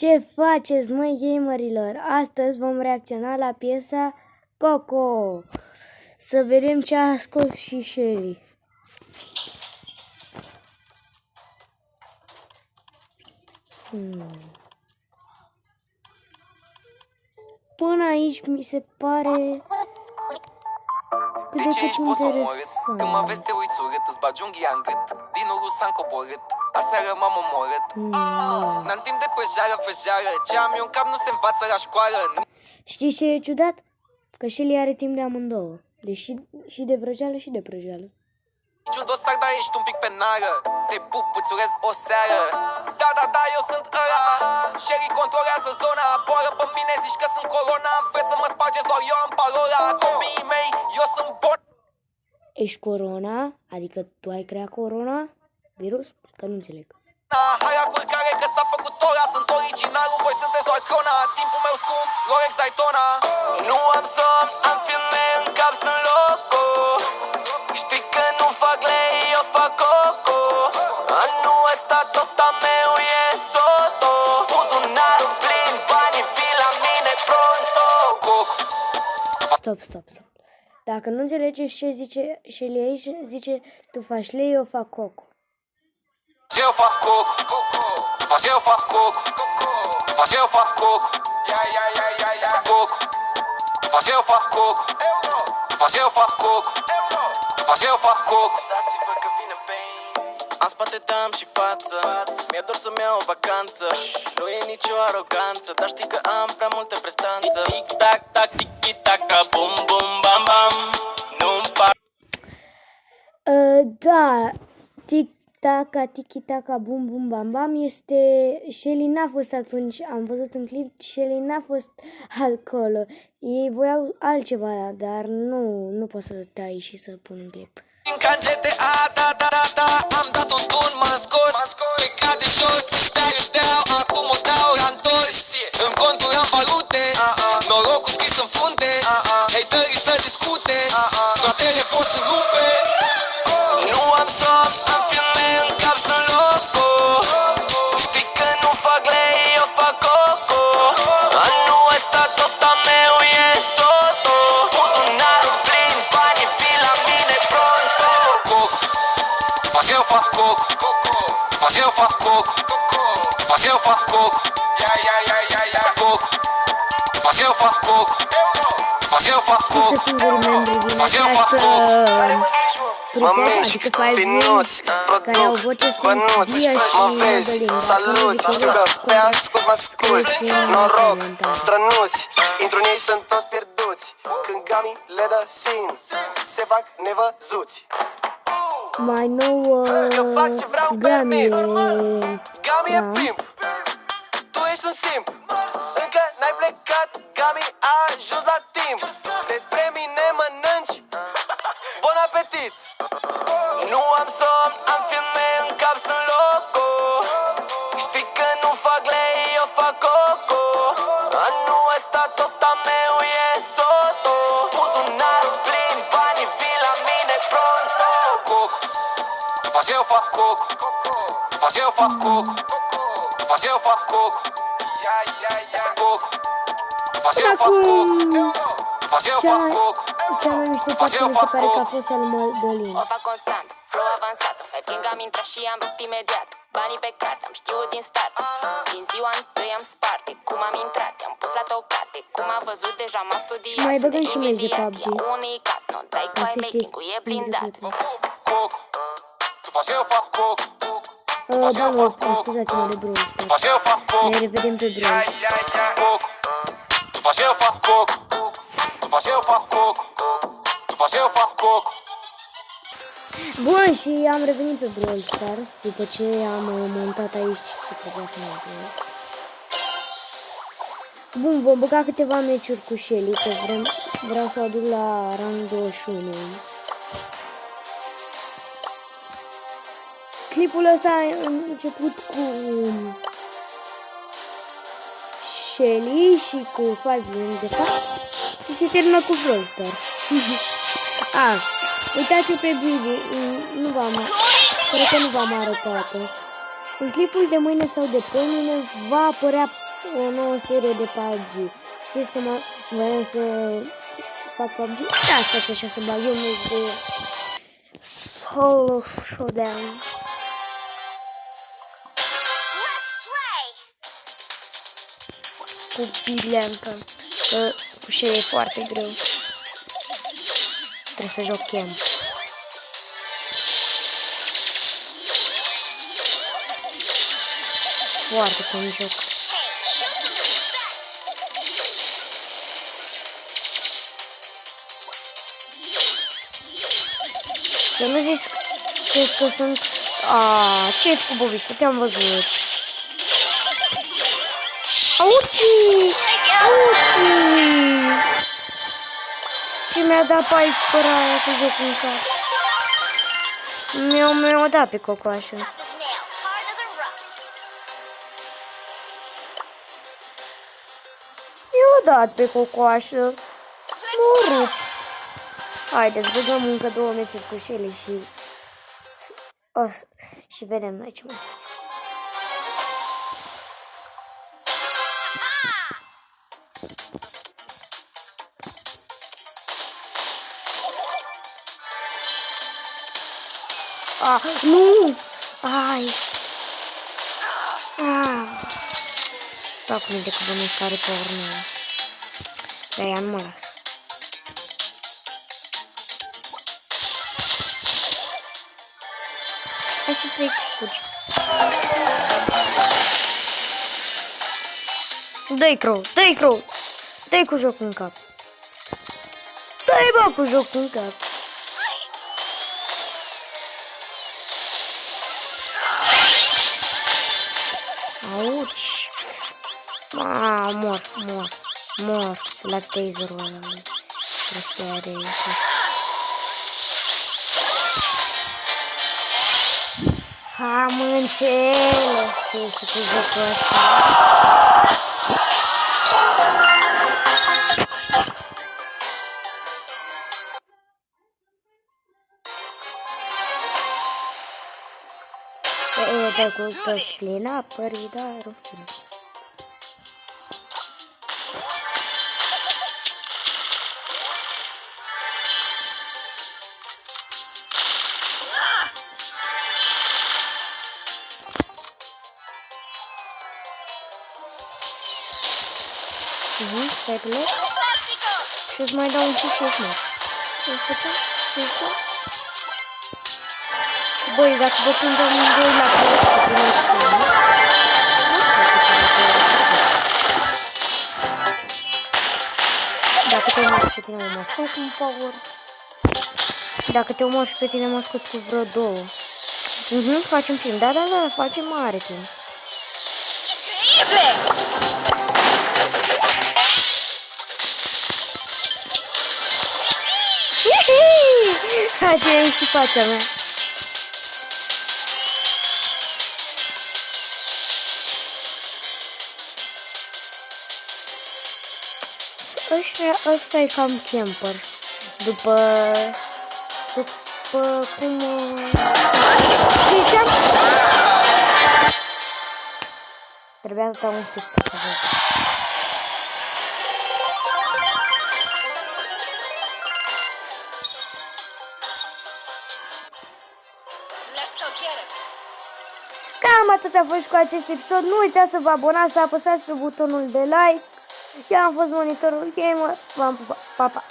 Ce faceți, măi, gamerilor? Astăzi vom reacționa la piesa Coco. Să vedem ce a scos și Shelly. Până aici mi se pare cât de cât interesant. Când mă vezi te uiți urât, îți bagi unghia în gât. Din urul s-a încoborât, aseară m-am omorât. N-am timp de păjară, făjară, ce am eu în cap nu se învață la școală. Știi ce e ciudat? Că Shelly are timp de amândouă. Deși și de vrăjeală și de prăjeală. Niciun dosar, dar ești un pic pe nară. Te pup, îți urez o seară. Da, eu sunt ăla. Shelly controlează zona. Boară pe mine, zici că sunt corona. Vrei să mă spargeți, doar eu am parola. Copiii mei, eu sunt bon. Ești corona? Adică tu ai creat corona? Virus? Că nu înțeleg. Hai la culcare că s-a făcut ora. Sunt originalul, voi sunteți doar crona. Timpul meu scump, Rolex Daytona. Nu am somn, am filme în cap, sunt loco. Știi că nu fac lei, eu fac coco. Anul ăsta tot a meu e soto. Buzunarul plin, banii vii la mine pronto. Coco. Stop. Dacă nu înțelegeți ce zice Shelly aici, zice tu faci lei, eu fac coco. Eu fac coco. Eu fac coco. Eu fac coco. Coco. Eu fac coco. Eu fac coco. Eu fac coco. Dați-vă că vine pain. În spate te-am și față. Mi-e dor să-mi iau o vacanță. Nu e nicio aroganță, dar știi că am prea multă prestanță. Tic-tac, tac, tiki-tac, bum, bum, bam, bam. Nu-mi par. Da, tic-taca, tiki-taca, bum, bum, bam, bam este... Shelly n-a fost atunci, am văzut în clip, Shelly n-a fost acolo. Ei voiau altceva, dar nu pot să tai și să pun în clip. Din cangete, da, am dat un tun, m-am scos. Plecat de jos, ăștia râdeau, acum o dau la întors. În conturi am valute, norocul scris în frunte. Haterii să discute, toatele vor să rupe. Nu am somn, am filme în cap, sunt loco. Știi că nu fac lei, eu fac coco. Anul ăsta tot a meu e soto. Buzunarul plin, banii vii la mine pronto. Coco, eu fac coco. Eu fac coco. Eu fac coco. Coco, eu fac coco. Eu fac coco. Eu fac coco. Mă mișc, finuți, produc, bănuți, mă vezi, saluți. Știu că pe ascuns mă asculți, noroc, strănuți. Intru-n ei sunt toți pierduți. Când gamii le dă sin, se fac nevăzuți. Mai nouă Eu fac ce vreau, permit. Gami e Da. pimp, tu ești un simp. Încă n-ai plecat, Gami a ajuns la timp. Despre mine mănânci, bon apetit. Nu am somn, am filme în cap, sunt loco. Știi că nu fac lei, eu fac coco. Anul ăsta tot a meu e soto. Buzunarul plin, banii vii la mine pronto. Coco, eu fac coco. Eu fac coco. Eu fac coco. Coco, eu fac coco. Eu fac coco. Cea mai mișto parte mi se pare că a fost al Mădălin. O fac constant, flow avansat. În five gang am intrat și am rupt imediat. Banii pe carte, am știut din start. Din ziua întâi am sparte. Cum am intrat, i-am pus la tocate. Cum a văzut, deja m-a studiat. Mai Și băgăm de și meci de imediat PUBG. ia unii cat. Nu dai cu ai making-ul, e blindat. Coco, eu fac coco. Da, mă, scuzați-mă de Brawl Stars. Eu fac coco. Ne revedem pe Brawl. Coco, eu fac coco. Eu fac coco. Eu fac coco. Bun, și am revenit pe Brawl Stars după ce am montat aici și trebuia să mă întreb. Bun, vom băga câteva meciuri cu Shelly, că vreau să o aduc la rang 21. Clipul ăsta a început cu Shelly și cu Fazil, de fapt, și se termină cu Brawl Stars. Uitați-o pe Bibi, cred că nu v-am arătat-o. În clipul de mâine sau de poimâine va apărea o nouă serie de PUBG. Știți că voiam să fac PUBG? Da, stați așa să bag eu meci de solo showdown. Cu Biblianca. Cu și e foarte greu. Trebuie să joc chem. Foarte cum joc. Să nu zici că sunt... ce cu Boviță? Te-am văzut. Auci! Ce mi-a dat Piper aia cu jocul în cap? Mi-a dat pe cocoașă. Mi-a dat pe cocoașă. M-a rupt. Haideți, băgăm încă 2 meciuri cu Shelly și vedem noi ce mai facem. Nu! Ai! Stau cu minte că bănuiesc care pe urmă. Dar ea nu mă las. Hai să plec, fugi. Dă-i crow, dă-i crow. Dă-i cu jocul în cap. Dă-i bă cu jocul în cap. Auci. Mor. La taserul ăla. Prostia de sus. Am înțeles și cu jocul ăsta. Dă cu toți clean-up-ării, da, ruptine. Stai pe loc. Și îți mai dau un cis și mai. Ce facem? Ce facem? Băi, dacă vă prindem amândoi la dacă te omori pe tine, mă scot cu un power. Dacă te omori și pe tine, mă scot cu vreo 2. Facem timp. Da, facem mare timp. Așa e și fața mea. Ăsta e cam camper. După cum... Trebuia să dau un hit ca să văd. Cam atât a fost cu acest episod. Nu uitați să vă abonați, să apăsați pe butonul de like. Eu am fost Monitorul Gamer. V-am pupat. Pa, pa!